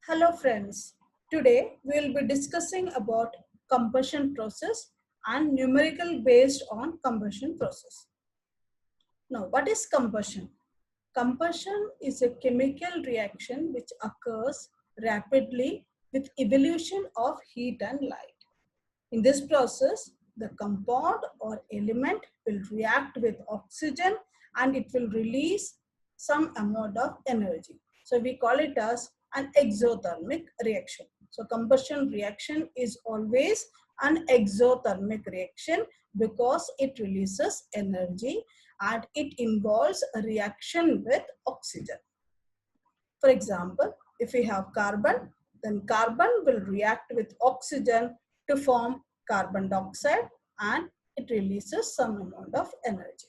Hello friends, today we will be discussing about combustion process and numerical based on combustion process. Now what is combustion? Combustion is a chemical reaction which occurs rapidly with evolution of heat and light. In this process, the compound or element will react with oxygen and it will release some amount of energy. So we call it as an exothermic reaction. So combustion reaction is always an exothermic reaction because it releases energy and it involves a reaction with oxygen. For example, if we have carbon, then carbon will react with oxygen to form carbon dioxide and it releases some amount of energy.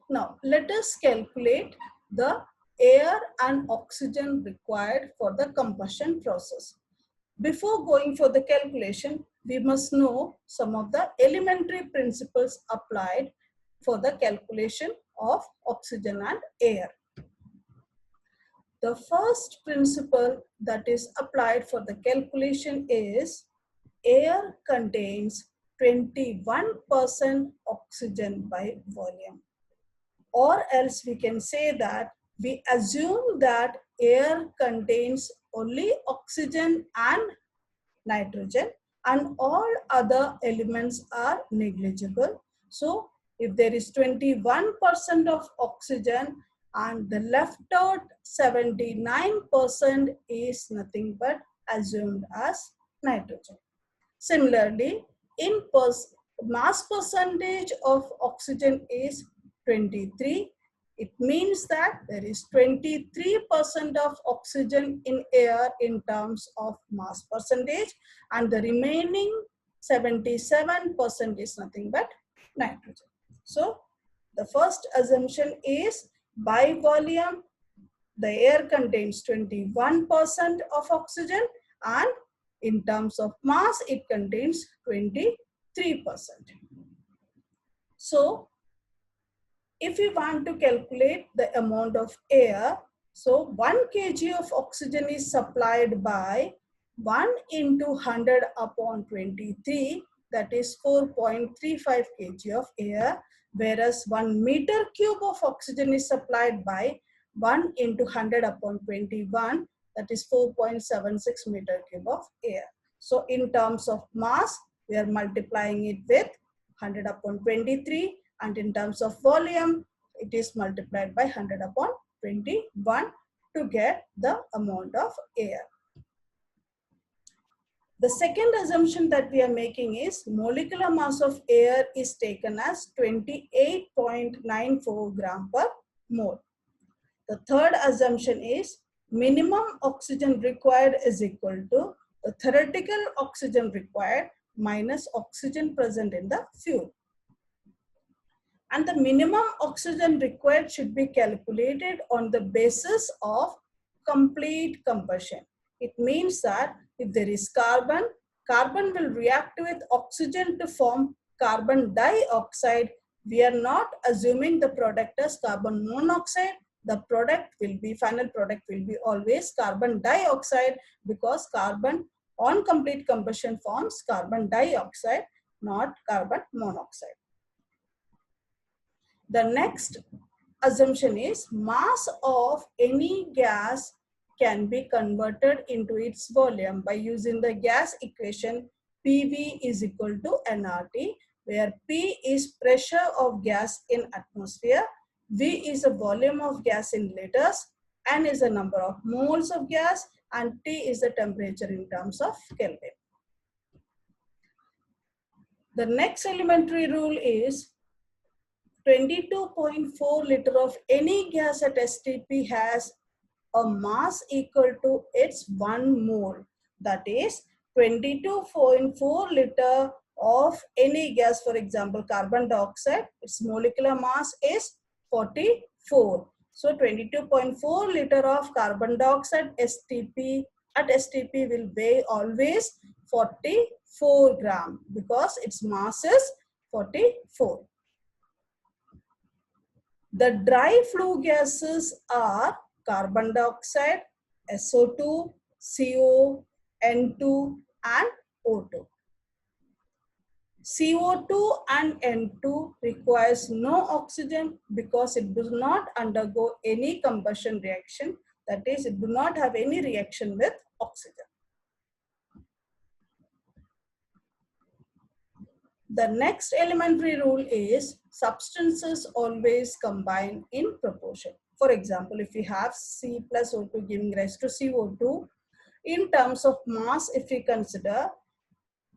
Now, let us calculate the air and oxygen required for the combustion process. Before going for the calculation, we must know some of the elementary principles applied for the calculation of oxygen and air. The first principle that is applied for the calculation is air contains 21% oxygen by volume. Or else we can say that we assume that air contains only oxygen and nitrogen and all other elements are negligible. So if there is 21% of oxygen and the left out 79% is nothing but assumed as nitrogen. Similarly, in mass percentage of oxygen is 23. It means that there is 23% of oxygen in air in terms of mass percentage and the remaining 77% is nothing but nitrogen. So the first assumption is by volume, the air contains 21% of oxygen and in terms of mass, it contains 23%. So if we want to calculate the amount of air, so 1 kg of oxygen is supplied by 1 into 100 upon 23, that is 4.35 kg of air, whereas 1 meter cube of oxygen is supplied by 1 into 100 upon 21, that is 4.76 meter cube of air. So in terms of mass, we are multiplying it with 100 upon 23, and in terms of volume, it is multiplied by 100 upon 21 to get the amount of air. The second assumption that we are making is molecular mass of air is taken as 28.94 gram per mole. The third assumption is minimum oxygen required is equal to the theoretical oxygen required minus oxygen present in the fuel. And the minimum oxygen required should be calculated on the basis of complete combustion. It means that if there is carbon, carbon will react with oxygen to form carbon dioxide. We are not assuming the product as carbon monoxide. The product will be, final product will be always carbon dioxide because carbon on complete combustion forms carbon dioxide, not carbon monoxide. The next assumption is mass of any gas can be converted into its volume by using the gas equation PV is equal to nRT, where P is pressure of gas in atmosphere, V is the volume of gas in liters, N is the number of moles of gas, and T is the temperature in terms of Kelvin. The next elementary rule is 22.4 liter of any gas at STP has a mass equal to its 1 mole. That is 22.4 liter of any gas, for example, carbon dioxide, its molecular mass is 44. So 22.4 liter of carbon dioxide STP at STP will weigh always 44 gram because its mass is 44. The dry flue gases are carbon dioxide, SO2, CO, N2 and O2. CO2 and N2 requires no oxygen because it does not undergo any combustion reaction. That is, it do not have any reaction with oxygen. The next elementary rule is substances always combine in proportion. For example, if we have C plus O2 giving rise to CO2, in terms of mass, if we consider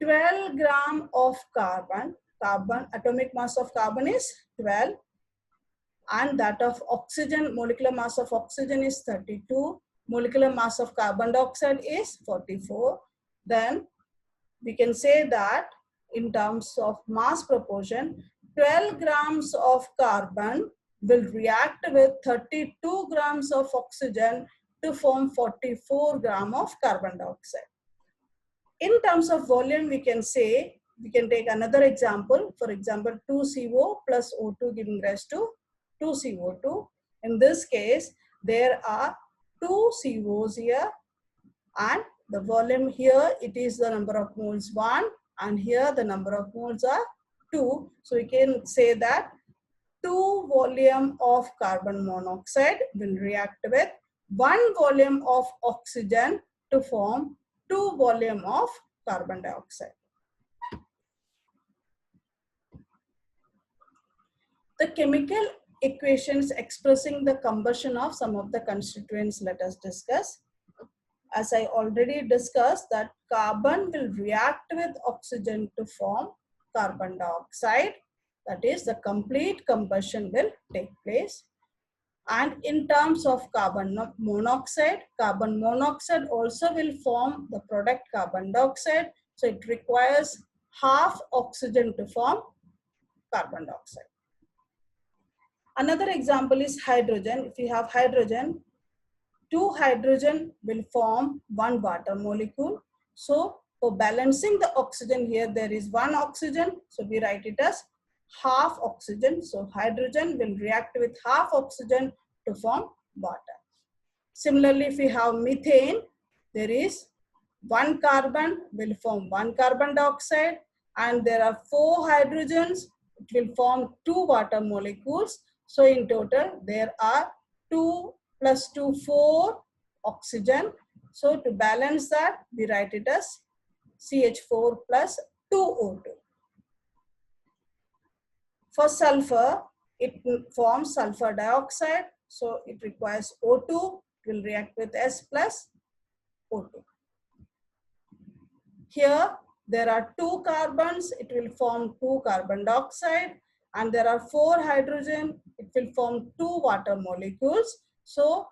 12 gram of carbon, atomic mass of carbon is 12, and that of oxygen, molecular mass of oxygen is 32, molecular mass of carbon dioxide is 44, then we can say that in terms of mass proportion, 12 grams of carbon will react with 32 grams of oxygen to form 44 gram of carbon dioxide. In terms of volume, we can say, we can take another example. For example, 2CO plus O2 giving rise to 2CO2. In this case, there are 2 COs here, and the volume here, it is the number of moles 1, and here the number of moles are 2. So we can say that 2 volume of carbon monoxide will react with 1 volume of oxygen to form 2 volume of carbon dioxide. The chemical equations expressing the combustion of some of the constituents, let us discuss. As I already discussed, that carbon will react with oxygen to form carbon dioxide. That is, the complete combustion will take place. And in terms of carbon monoxide also will form the product carbon dioxide. So it requires half oxygen to form carbon dioxide. Another example is hydrogen. If you have hydrogen, 2 hydrogen will form 1 water molecule. So for balancing the oxygen here, there is 1 oxygen. So we write it as half oxygen. So hydrogen will react with half oxygen to form water. Similarly, if we have methane, there is 1 carbon will form 1 carbon dioxide, and there are 4 hydrogens. It will form 2 water molecules. So in total, there are 2 plus 2, 4 oxygen. So to balance that, we write it as CH4 plus 2O2. For sulfur, it forms sulfur dioxide. So it requires O2, will react with S plus O2. Here, there are 2 carbons, it will form 2 carbon dioxide, and there are 4 hydrogen, it will form 2 water molecules. So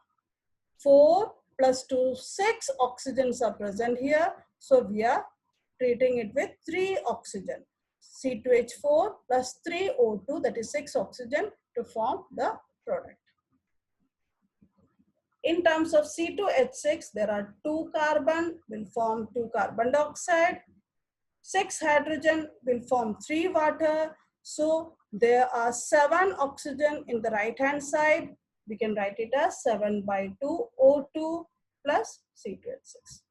4 plus 2, 6 oxygens are present here. So we are treating it with 3 oxygen. C2H4 plus 3 O2, that is 6 oxygen to form the product. In terms of C2H6, there are 2 carbon will form 2 carbon dioxide. 6 hydrogen will form 3 water. So there are 7 oxygen in the right hand side. We can write it as 7 by 2 O2 plus C2H6.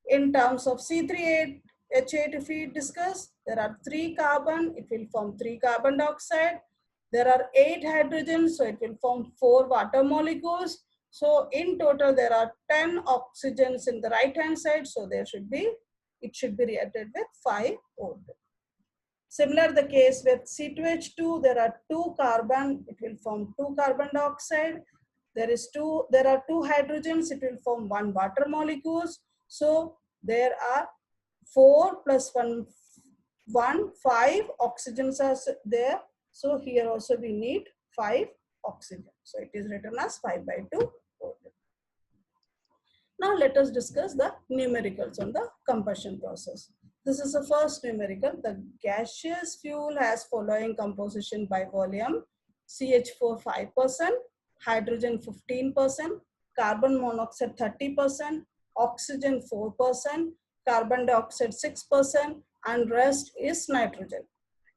In terms of C3H8, if we discuss, there are 3 carbon, it will form 3 carbon dioxide. There are 8 hydrogens, so it will form 4 water molecules. So in total, there are 10 oxygens in the right hand side. So it should be reacted with 5 O2. Similar the case with C2H2, there are 2 carbon, it will form 2 carbon dioxide. There are 2 hydrogens, it will form 1 water molecules. So there are 4 plus 1, 5 oxygens are there. So here also we need 5 oxygen. So it is written as 5 by 2 O2. Now let us discuss the numericals on the combustion process. This is the first numerical. The gaseous fuel has following composition by volume: CH4 5%, hydrogen 15%, carbon monoxide 30%, oxygen 4%, carbon dioxide 6%, and rest is nitrogen.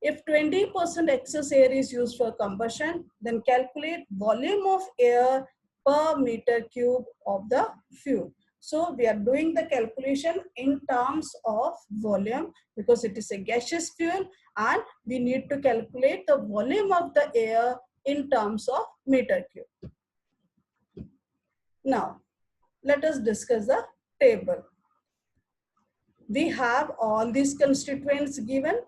If 20% excess air is used for combustion, then calculate volume of air per meter cube of the fuel. So we are doing the calculation in terms of volume because it is a gaseous fuel and we need to calculate the volume of the air in terms of meter cube. Now, let us discuss the table. We have all these constituents given.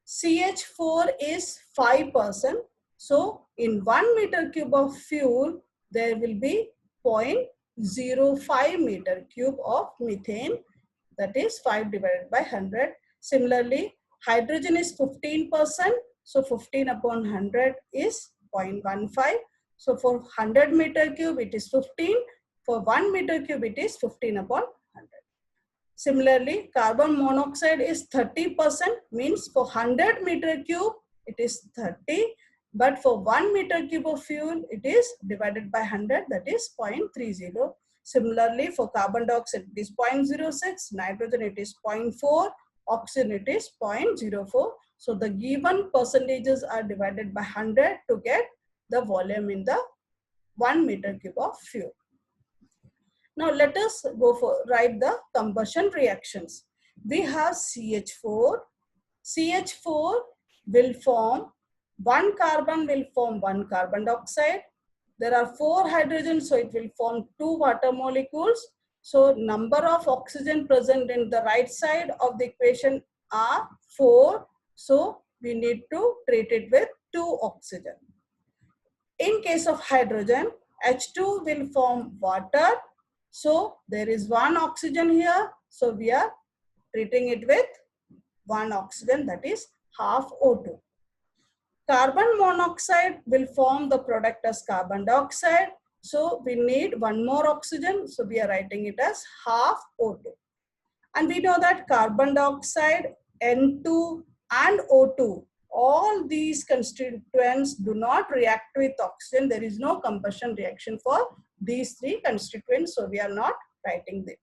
CH4 is 5%. So in 1 meter cube of fuel, there will be 0.05 meter cube of methane. That is 5 divided by 100. Similarly, hydrogen is 15%. So 15 upon 100 is 0.15. So for 100 meter cube, it is 15. For 1 meter cube, it is 15 upon 100. Similarly, carbon monoxide is 30%, means for 100 meter cube, it is 30. But for 1 meter cube of fuel, it is divided by 100, that is 0.30. Similarly, for carbon dioxide, it is 0.06, nitrogen, it is 0.4, oxygen, it is 0.04. So the given percentages are divided by 100 to get the volume in the 1 meter cube of fuel. Now let us write the combustion reactions. We have CH4. CH4 will form, one carbon will form one carbon dioxide. There are 4 hydrogens, so it will form 2 water molecules. So number of oxygen present in the right side of the equation are 4. So we need to treat it with 2 oxygen. In case of hydrogen, H2 will form water. So there is 1 oxygen here. So we are treating it with 1 oxygen, that is half O2. Carbon monoxide will form the product as carbon dioxide. So we need 1 more oxygen. So we are writing it as half O2. And we know that carbon dioxide, N2 and O2, all these constituents do not react with oxygen. There is no combustion reaction for these 3 constituents. So we are not writing them.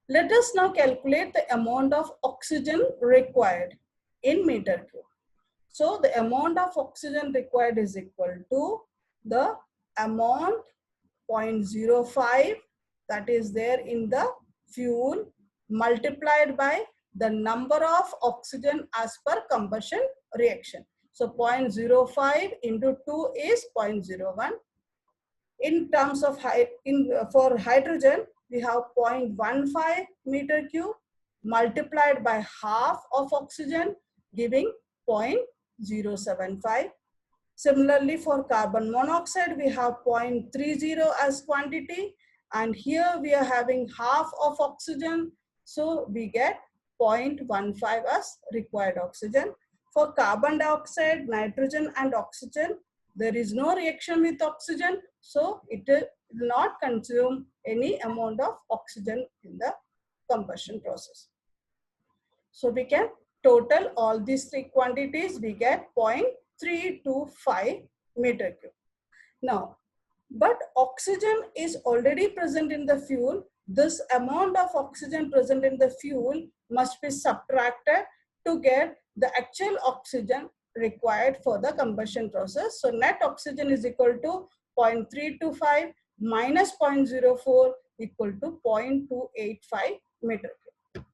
Let us now calculate the amount of oxygen required in meter cube. So the amount of oxygen required is equal to the amount 0.05 that is there in the fuel multiplied by the number of oxygen as per combustion reaction. So 0.05 into 2 is 0.01. In terms of for hydrogen, we have 0.15 meter cube multiplied by half of oxygen, giving 0.075. Similarly, for carbon monoxide, we have 0.30 as quantity, and here we are having half of oxygen, so we get 0.15 as required oxygen. For carbon dioxide, nitrogen and oxygen, there is no reaction with oxygen, so it will not consume any amount of oxygen in the combustion process. So we can total all these 3 quantities, we get 0.325 meter cube. Now, but oxygen is already present in the fuel. This amount of oxygen present in the fuel must be subtracted to get the actual oxygen required for the combustion process. So net oxygen is equal to 0.325 minus 0.04 equal to 0.285 meter cube.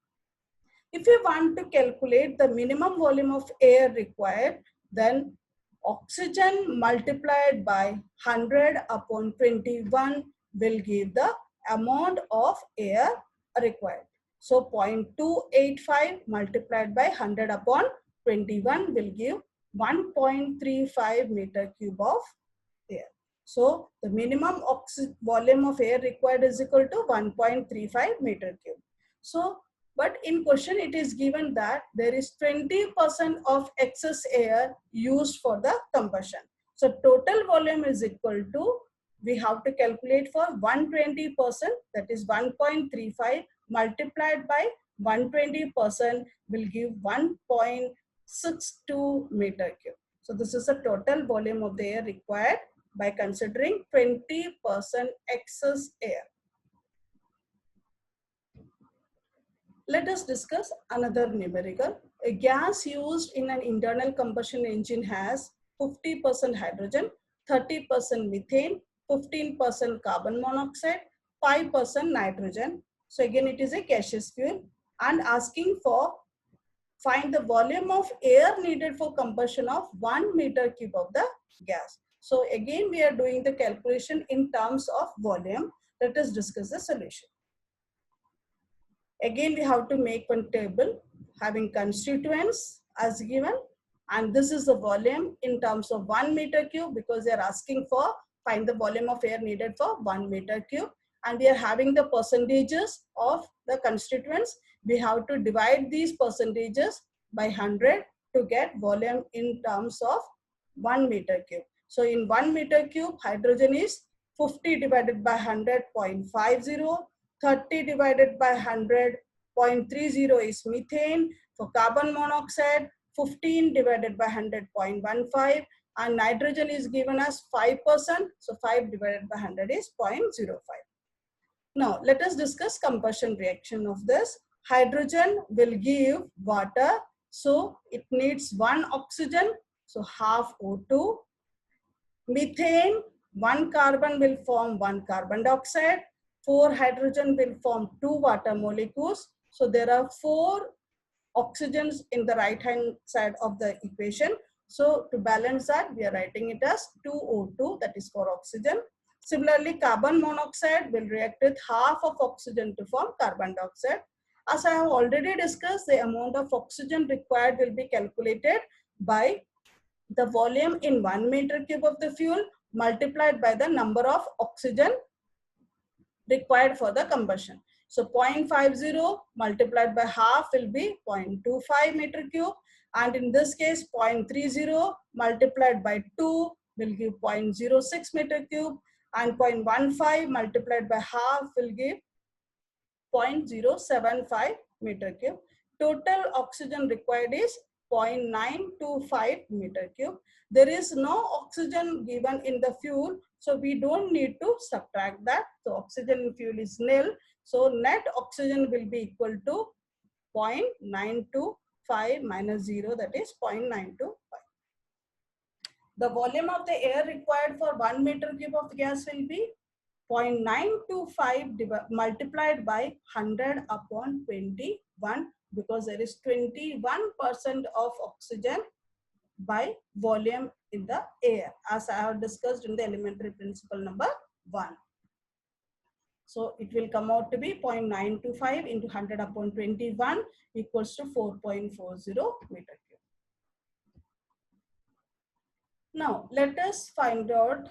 If you want to calculate the minimum volume of air required, then oxygen multiplied by 100 upon 21 will give the amount of air required. So 0.285 multiplied by 100 upon 21 will give 1.35 meter cube of air. So the minimum volume of air required is equal to 1.35 meter cube. So, but in question it is given that there is 20% of excess air used for the combustion. So total volume is equal to, we have to calculate for 120%, that is 1.35 multiplied by 120% will give 1.62 meter cube. So this is the total volume of the air required by considering 20% excess air. Let us discuss another numerical. A gas used in an internal combustion engine has 50% hydrogen, 30% methane, 15% carbon monoxide, 5% nitrogen. So again, it is a gaseous fuel, and asking for find the volume of air needed for combustion of 1 meter cube of the gas. So again, we are doing the calculation in terms of volume. Let us discuss the solution. Again, we have to make one table having constituents as given, and this is the volume in terms of 1 meter cube, because they are asking for find the volume of air needed for 1 meter cube, and we are having the percentages of the constituents. We have to divide these percentages by 100 to get volume in terms of 1 meter cube. So in 1 meter cube, hydrogen is 50 divided by 100.50, 30 divided by 100.30 is methane. For carbon monoxide, 15 divided by 100.15, and nitrogen is given as 5%. So 5 divided by 100 is 0.05. Now let us discuss combustion reaction of this. Hydrogen will give water, so it needs 1 oxygen, so half O2. Methane, 1 carbon will form 1 carbon dioxide, 4 hydrogen will form 2 water molecules. So there are 4 oxygens in the right hand side of the equation. So to balance that, we are writing it as 2O2, that is for oxygen. Similarly, carbon monoxide will react with half of oxygen to form carbon dioxide. As I have already discussed, the amount of oxygen required will be calculated by the volume in 1 meter cube of the fuel multiplied by the number of oxygen required for the combustion. So 0.50 multiplied by half will be 0.25 meter cube, and in this case 0.30 multiplied by 2 will give 0.06 meter cube, and 0.15 multiplied by half will give 0.075 meter cube. Total oxygen required is 0.925 meter cube. There is no oxygen given in the fuel, so we don't need to subtract that. So oxygen in fuel is nil. So net oxygen will be equal to 0.925 minus 0, that is 0.925. The volume of the air required for 1 meter cube of gas will be 0.925 multiplied by 100 upon 21, because there is 21% of oxygen by volume in the air, as I have discussed in the elementary principle number 1. So it will come out to be 0.925 into 100 upon 21 equals to 4.40 meter cube. Now let us find out,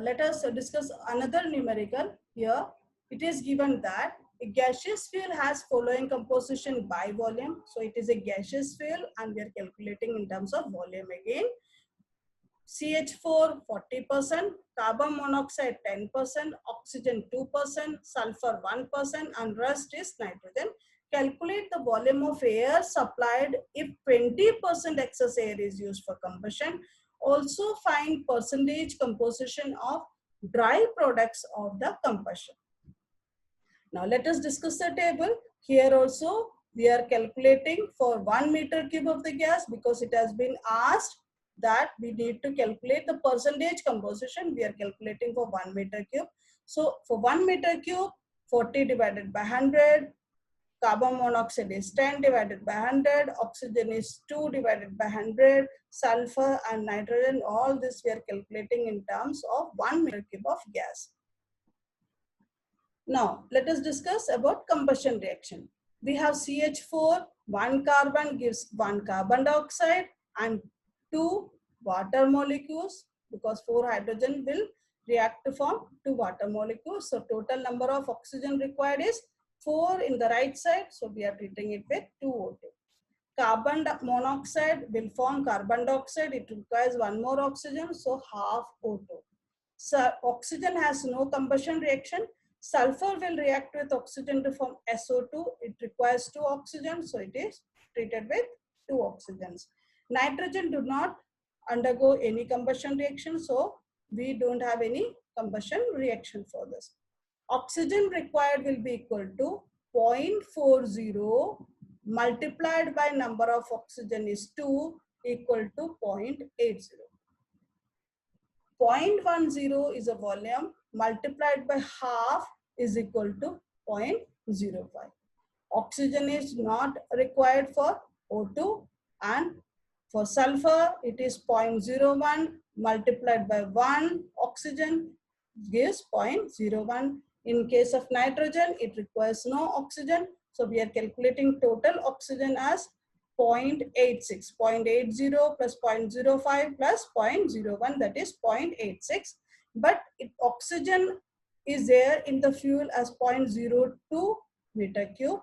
let us discuss another numerical here. It is given that a gaseous fuel has following composition by volume. So it is a gaseous fuel and we are calculating in terms of volume again. CH4 40%, carbon monoxide 10%, oxygen 2%, sulfur 1%, and rest is nitrogen. Calculate the volume of air supplied if 20% excess air is used for combustion. Also find percentage composition of dry products of the combustion. Now let us discuss the table. Here also we are calculating for 1 meter cube of the gas, because it has been asked that we need to calculate the percentage composition. We are calculating for 1 meter cube. So for 1 meter cube, 40 divided by 100, carbon monoxide is 10 divided by 100, oxygen is 2 divided by 100, sulfur and nitrogen, all this we are calculating in terms of 1 meter cube of gas. Now let us discuss about combustion reaction. We have CH4, 1 carbon gives 1 carbon dioxide and 2 water molecules, because 4 hydrogen will react to form 2 water molecules. So total number of oxygen required is 4 in the right side, so we are treating it with 2O2. Carbon monoxide will form carbon dioxide, it requires 1 more oxygen, so half O2. So oxygen has no combustion reaction. Sulfur will react with oxygen to form SO2, it requires 2 oxygen, so it is treated with 2 oxygens. Nitrogen do not undergo any combustion reaction, so we don't have any combustion reaction for this. Oxygen required will be equal to 0.40 multiplied by number of oxygen is 2 equal to 0.80. 0.10 is a volume multiplied by half is equal to 0.05. Oxygen is not required for O2, and for sulfur it is 0.01 multiplied by 1 oxygen gives 0.01. In case of nitrogen, it requires no oxygen. So we are calculating total oxygen as 0.86. 0.80 plus 0.05 plus 0.01, that is 0.86. But oxygen is there in the fuel as 0.02 meter cube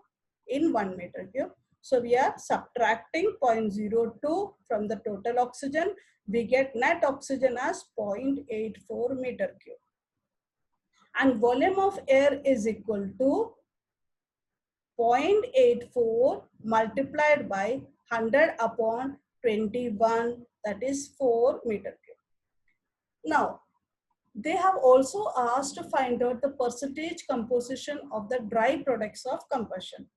in 1 meter cube. So we are subtracting 0.02 from the total oxygen. We get net oxygen as 0.84 meter cube. And volume of air is equal to 0.84 multiplied by 100 upon 21, that is 4 meter cube. Now, they have also asked to find out the percentage composition of the dry products of combustion.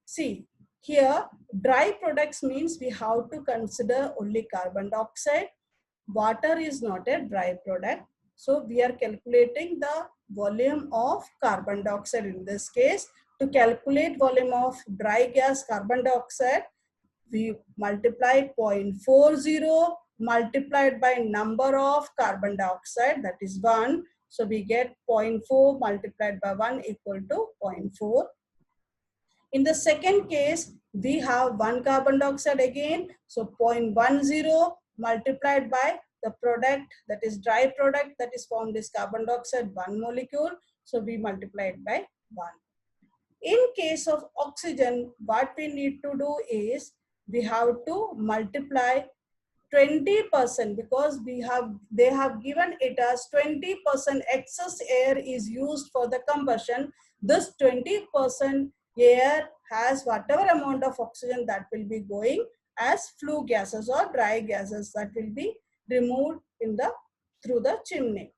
See, here dry products means we have to consider only carbon dioxide. Water is not a dry product. So we are calculating the volume of carbon dioxide in this case. To calculate volume of dry gas carbon dioxide, we multiply 0.40 multiplied by number of carbon dioxide, that is 1. So we get 0.4 multiplied by 1 equal to 0.4. In the second case, we have 1 carbon dioxide again. So 0.10 multiplied by the product, that is dry product, that is formed is carbon dioxide 1 molecule. So we multiply it by 1. In case of oxygen, what we need to do is we have to multiply 20% because they have given it as 20% excess air is used for the combustion. This 20% air has whatever amount of oxygen that will be going as flue gases or dry gases that will be removed through the chimney.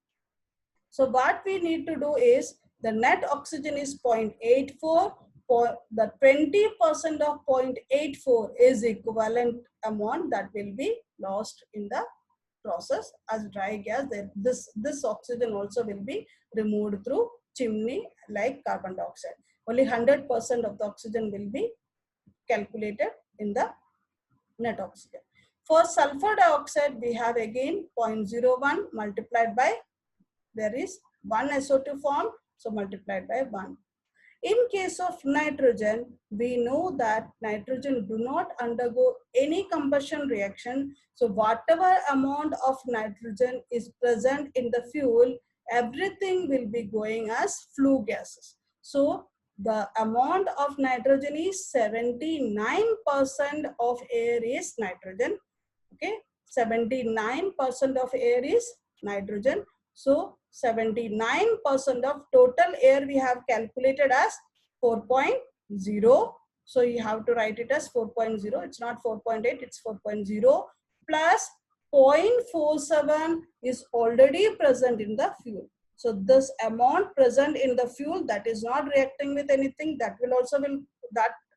So what we need to do is the net oxygen is 0.84. The 20% of 0.84 is equivalent amount that will be lost in the process as dry gas. This oxygen also will be removed through chimney like carbon dioxide. Only 100% of the oxygen will be calculated in the net oxygen. For sulfur dioxide, we have again 0.01 multiplied by, there is 1 SO2 formed, so multiplied by 1. In case of nitrogen, we know that nitrogen do not undergo any combustion reaction. So whatever amount of nitrogen is present in the fuel, everything will be going as flue gases. So the amount of nitrogen is 79% of air is nitrogen. Okay, 79% of air is nitrogen. So 79% of total air we have calculated as 4.0. So you have to write it as 4.0. It's not 4.8, it's 4.0 plus 0.47 is already present in the fuel. So this amount present in the fuel that is not reacting with anything, that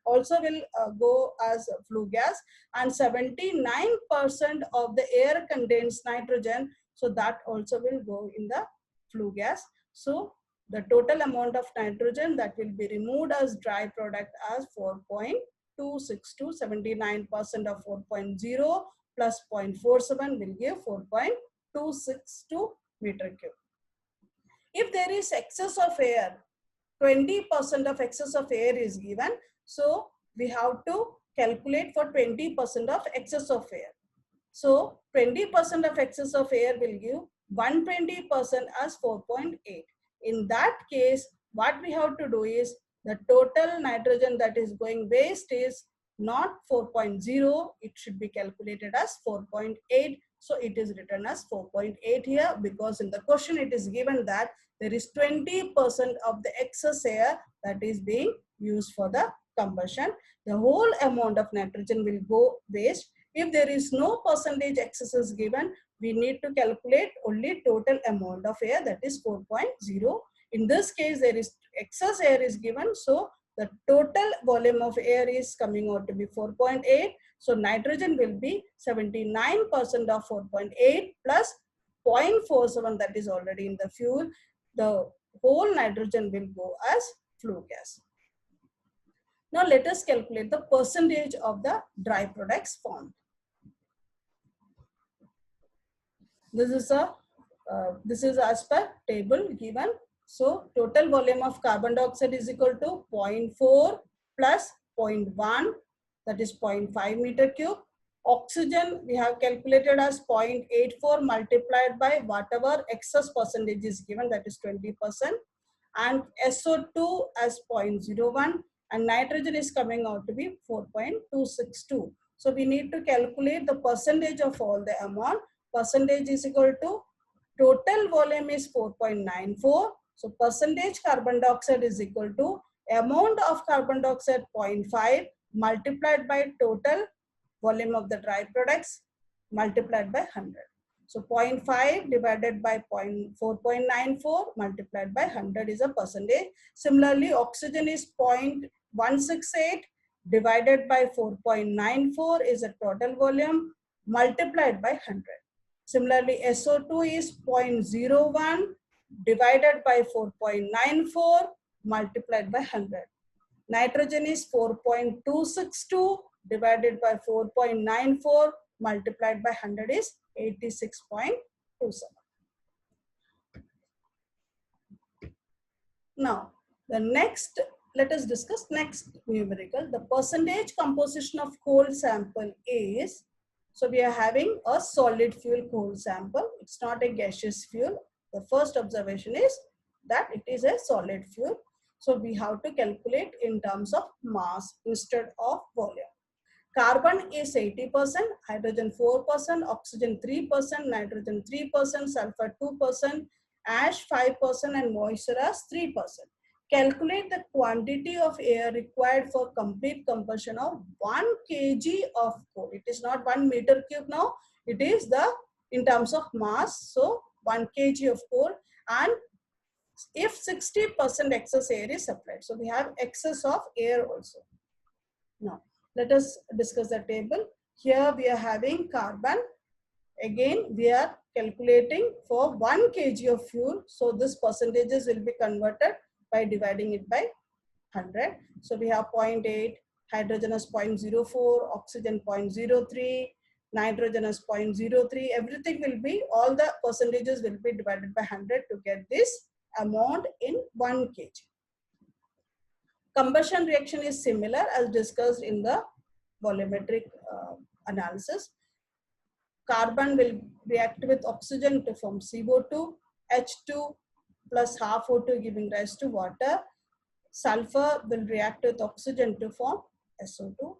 also will go as flue gas, and 79% of the air contains nitrogen, so that also will go in the flue gas. So the total amount of nitrogen that will be removed as dry product as 4.262. 79% of 4.0 plus 0.47 will give 4.262 meter cube. If there is excess of air, 20% of excess of air is given. So we have to calculate for 20% of excess of air. So 20% of excess of air will give 120% as 4.8. In that case, what we have to do is the total nitrogen that is going waste is not 4.0, it should be calculated as 4.8. So it is written as 4.8 here because in the question it is given that there is 20% of the excess air that is being used for the combustion. The whole amount of nitrogen will go waste. If there is no percentage excess is given, we need to calculate only total amount of air, that is 4.0. In this case, there is excess air is given, so the total volume of air is coming out to be 4.8. So nitrogen will be 79% of 4.8 plus 0.47, that is already in the fuel, the whole nitrogen will go as flue gas. Now let us calculate the percentage of the dry products formed. This is as per table given. So total volume of carbon dioxide is equal to 0.4 plus 0.1, that is 0.5 meter cube. Oxygen we have calculated as 0.84 multiplied by whatever excess percentage is given, that is 20%, and SO2 as 0.01, and nitrogen is coming out to be 4.262. So we need to calculate the percentage of all the amount. Percentage is equal to total volume is 4.94. So percentage carbon dioxide is equal to amount of carbon dioxide 0.5 multiplied by total volume of the dry products multiplied by 100. So 0.5 divided by 4.94 multiplied by 100 is a percentage. Similarly, oxygen is 0.168 divided by 4.94 is a total volume multiplied by 100. Similarly, SO2 is 0.01 divided by 4.94 multiplied by 100. Nitrogen is 4.262 divided by 4.94 multiplied by 100 is 86.27. Now, let us discuss next numerical. The percentage composition of coal sample is, so we are having a solid fuel coal sample. It's not a gaseous fuel. The first observation is that it is a solid fuel. So we have to calculate in terms of mass instead of volume. Carbon is 80%, hydrogen 4%, oxygen 3%, nitrogen 3%, sulfur 2%, ash 5%, and moisture as 3%. Calculate the quantity of air required for complete combustion of 1 kg of coal. It is not 1 meter cube now. It is in terms of mass. So 1 kg of coal, and if 60% excess air is supplied. So we have excess of air also. Now let us discuss the table. Here we are having carbon. Again, we are calculating for 1 kg of fuel. So this percentages will be converted by dividing it by 100. So we have 0.8, hydrogen as 0.04, oxygen 0.03, nitrogen as 0.03. Everything will be, all the percentages will be divided by 100 to get this amount in 1 kg. Combustion reaction is similar as discussed in the volumetric analysis. Carbon will react with oxygen to form CO2, H2 plus half O2 giving rise to water. Sulfur will react with oxygen to form SO2.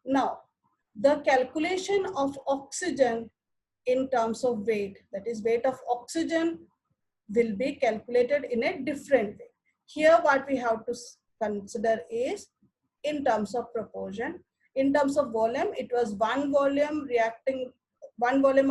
Now, the calculation of oxygen in terms of weight, that is weight of oxygen, will be calculated in a different way. Here what we have to consider is in terms of proportion. In terms of volume, it was one volume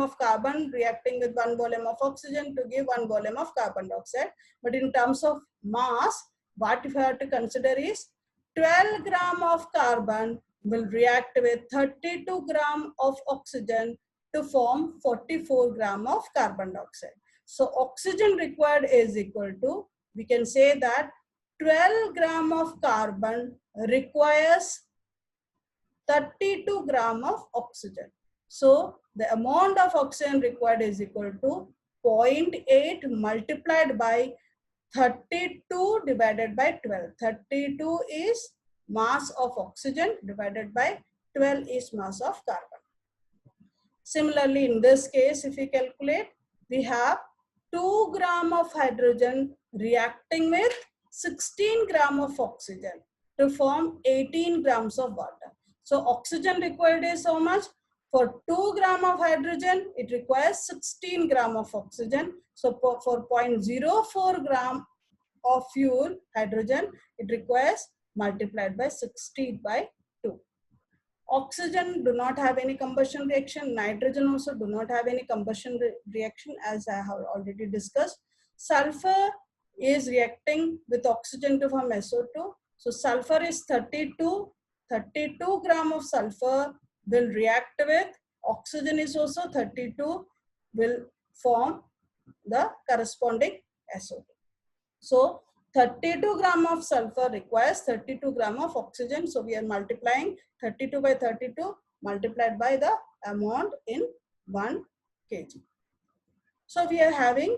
of carbon reacting with 1 volume of oxygen to give 1 volume of carbon dioxide. But in terms of mass, what we have to consider is 12 gram of carbon will react with 32 gram of oxygen to form 44 gram of carbon dioxide. So oxygen required is equal to, we can say that 12 gram of carbon requires 32 gram of oxygen. So the amount of oxygen required is equal to 0.8 multiplied by 32 divided by 12. 32 is mass of oxygen divided by 12 is mass of carbon. Similarly, in this case, if we calculate, we have 2 gram of hydrogen reacting with 16 gram of oxygen to form 18 grams of water. So oxygen required is how much? For 2 gram of hydrogen, it requires 16 gram of oxygen. So for 0.04 gram of fuel, hydrogen, it requires multiplied by 60 by 2. Oxygen do not have any combustion reaction. Nitrogen also do not have any combustion reaction, as I have already discussed. Sulfur is reacting with oxygen to form SO2. So sulfur is 32 gram of sulfur will react with oxygen is also 32, will form the corresponding SO2. So 32 gram of sulfur requires 32 gram of oxygen. So we are multiplying 32 by 32 multiplied by the amount in 1 kg. So we are having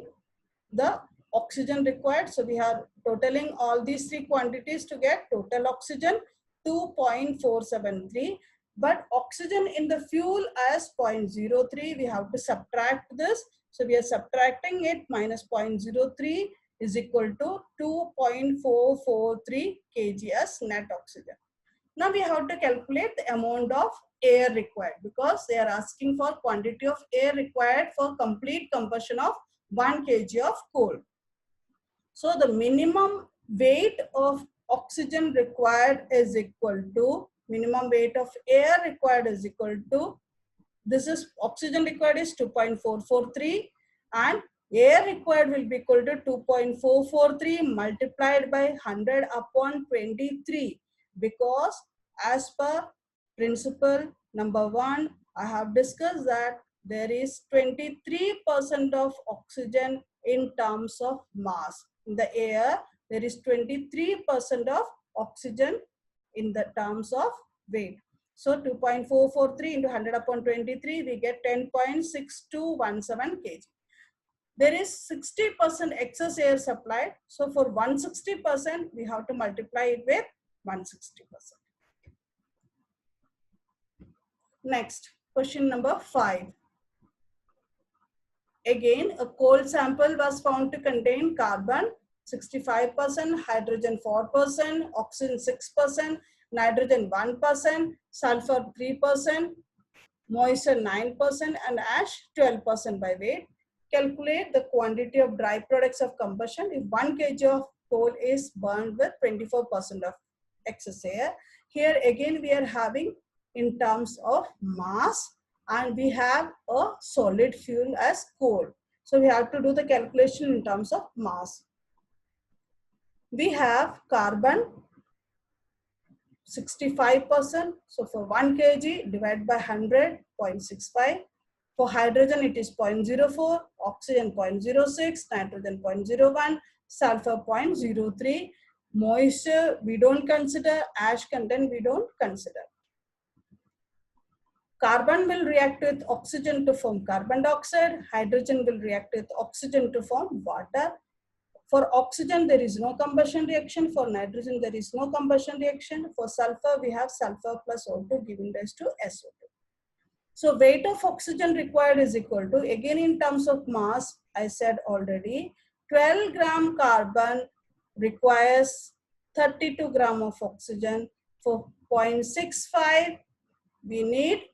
the oxygen required. So we are totaling all these three quantities to get total oxygen 2.473. But oxygen in the fuel as 0.03, we have to subtract this. So we are subtracting it, minus 0.03 is equal to 2.443 kg as net oxygen. Now we have to calculate the amount of air required, because they are asking for quantity of air required for complete combustion of 1 kg of coal. So the minimum weight of oxygen required is equal to, minimum weight of air required is equal to, this is oxygen required is 2.443 and air required will be equal to 2.443 multiplied by 100 upon 23, because as per principle number 1, I have discussed that there is 23% of oxygen in terms of mass. In the air, there is 23% of oxygen in the terms of weight. So 2.443 into 100 upon 23, we get 10.6217 kg. There is 60% excess air supplied. So for 160%, we have to multiply it with 160%. Next, question number 5. Again, a coal sample was found to contain carbon 65%, hydrogen 4%, oxygen 6%, nitrogen 1%, sulfur 3%, moisture 9%, and ash 12% by weight. Calculate the quantity of dry products of combustion if 1 kg of coal is burned with 24% of excess air. Here again we are having in terms of mass, and we have a solid fuel as coal. So we have to do the calculation in terms of mass. We have carbon 65%. So for 1 kg divided by 100, 0.65. For hydrogen it is 0.04, oxygen 0.06, nitrogen 0.01, sulfur 0.03. Moisture we don't consider, ash content we don't consider. Carbon will react with oxygen to form carbon dioxide. Hydrogen will react with oxygen to form water. For oxygen, there is no combustion reaction. For nitrogen, there is no combustion reaction. For sulfur, we have sulfur plus O2 giving rise to SO2. So weight of oxygen required is equal to, again in terms of mass, I said already, 12 gram carbon requires 32 gram of oxygen. For 0.65, we need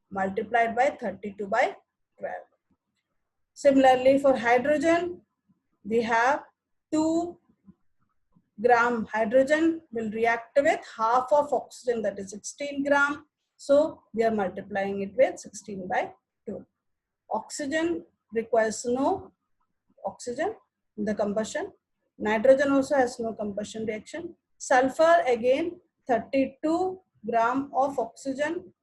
multiplied by 32 by 12. Similarly, for hydrogen, we have 2 gram hydrogen will react with half of oxygen, that is 16 gram. So we are multiplying it with 16 by 2. Oxygen requires no oxygen in the combustion. Nitrogen also has no combustion reaction. Sulfur again 32 gram of oxygen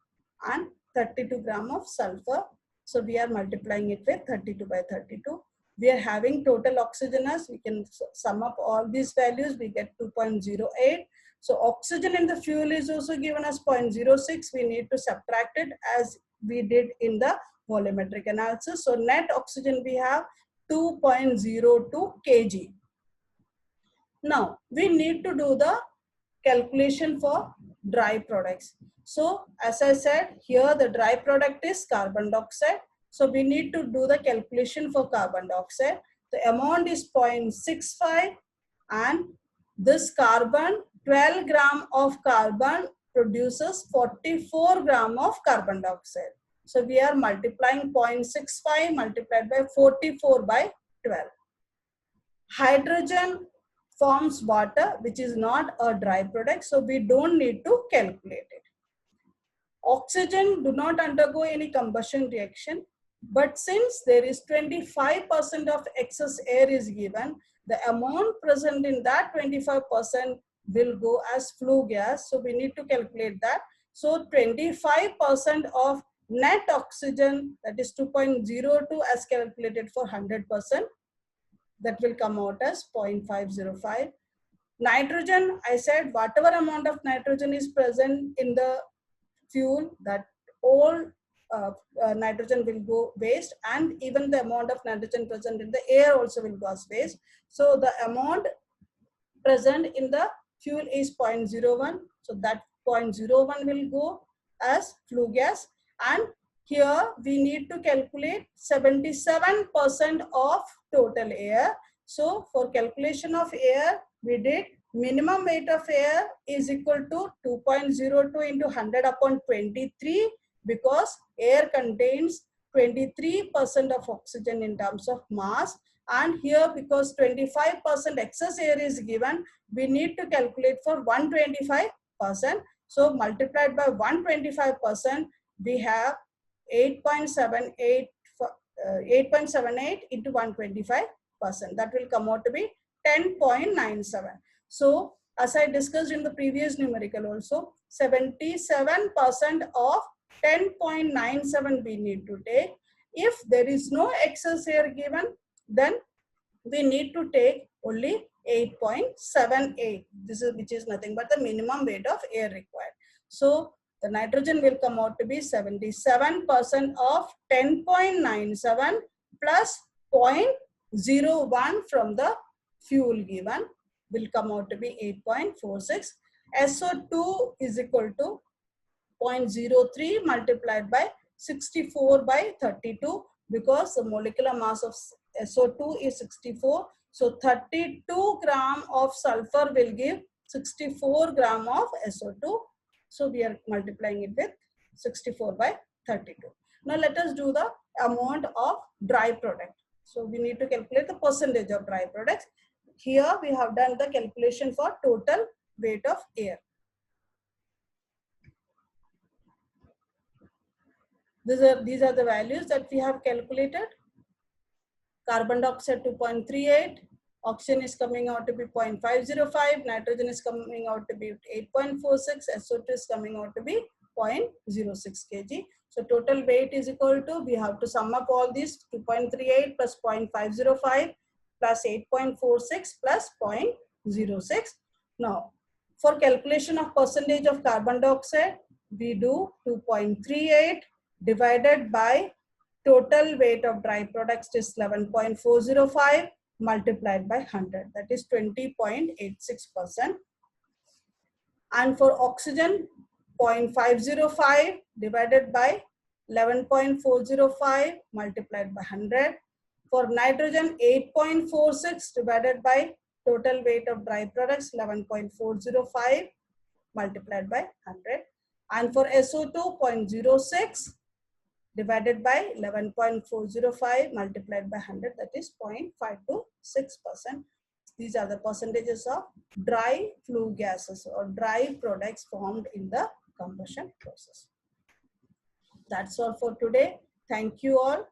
and 32 gram of sulfur. So we are multiplying it with 32 by 32. We are having total oxygen as, we can sum up all these values, we get 2.08. So oxygen in the fuel is also given as 0.06. We need to subtract it as we did in the volumetric analysis. So net oxygen we have 2.02 kg. Now we need to do the calculation for dry products. So as I said, here the dry product is carbon dioxide. So we need to do the calculation for carbon dioxide. The amount is 0.65 and this carbon, 12 gram of carbon produces 44 gram of carbon dioxide. So we are multiplying 0.65 multiplied by 44 by 12. Hydrogen forms water, which is not a dry product, so we don't need to calculate it. Oxygen do not undergo any combustion reaction, but since there is 25% of excess air is given, the amount present in that 25% will go as flue gas. So we need to calculate that. So 25% of Net oxygen, that is 2.02 as calculated for 100%. That will come out as 0.505. Nitrogen, I said whatever amount of nitrogen is present in the fuel, that all nitrogen will go waste, and even the amount of nitrogen present in the air also will go as waste. So the amount present in the fuel is 0.01. So that 0.01 will go as flue gas. And here we need to calculate 77% of total air. So for calculation of air, we did minimum weight of air is equal to 2.02 into 100 upon 23, because air contains 23% of oxygen in terms of mass. And here, because 25% excess air is given, we need to calculate for 125%. So multiplied by 125%, we have 8.78 into 125%. That will come out to be 10.97. So as I discussed in the previous numerical also, 77% of 10.97 we need to take. If there is no excess air given, then we need to take only 8.78. This is, which is nothing but the minimum weight of air required. So the nitrogen will come out to be 77% of 10.97 plus 0.01 from the fuel given will come out to be 8.46. SO2 is equal to 0.03 multiplied by 64 by 32, because the molecular mass of SO2 is 64. So 32 gram of sulfur will give 64 gram of SO2. So we are multiplying it with 64 by 32. Now let us do the amount of dry product. So we need to calculate the percentage of dry products. Here we have done the calculation for total weight of air. These are the values that we have calculated. Carbon dioxide 2.38, oxygen is coming out to be 0.505, nitrogen is coming out to be 8.46, SO2 is coming out to be 0.06 kg. So total weight is equal to, we have to sum up all these, 2.38 plus 0.505 plus 8.46 plus 0.06. Now, for calculation of percentage of carbon dioxide, we do 2.38 divided by total weight of dry products is 11.405 multiplied by 100, that is 20.86%. And for oxygen, 0.505 divided by 11.405 multiplied by 100. For nitrogen, 8.46 divided by total weight of dry products 11.405 multiplied by 100. And for SO2, 0.06 divided by 11.405 multiplied by 100, that is 0.526%. These are the percentages of dry flue gases or dry products formed in the combustion process. That's all for today. Thank you all.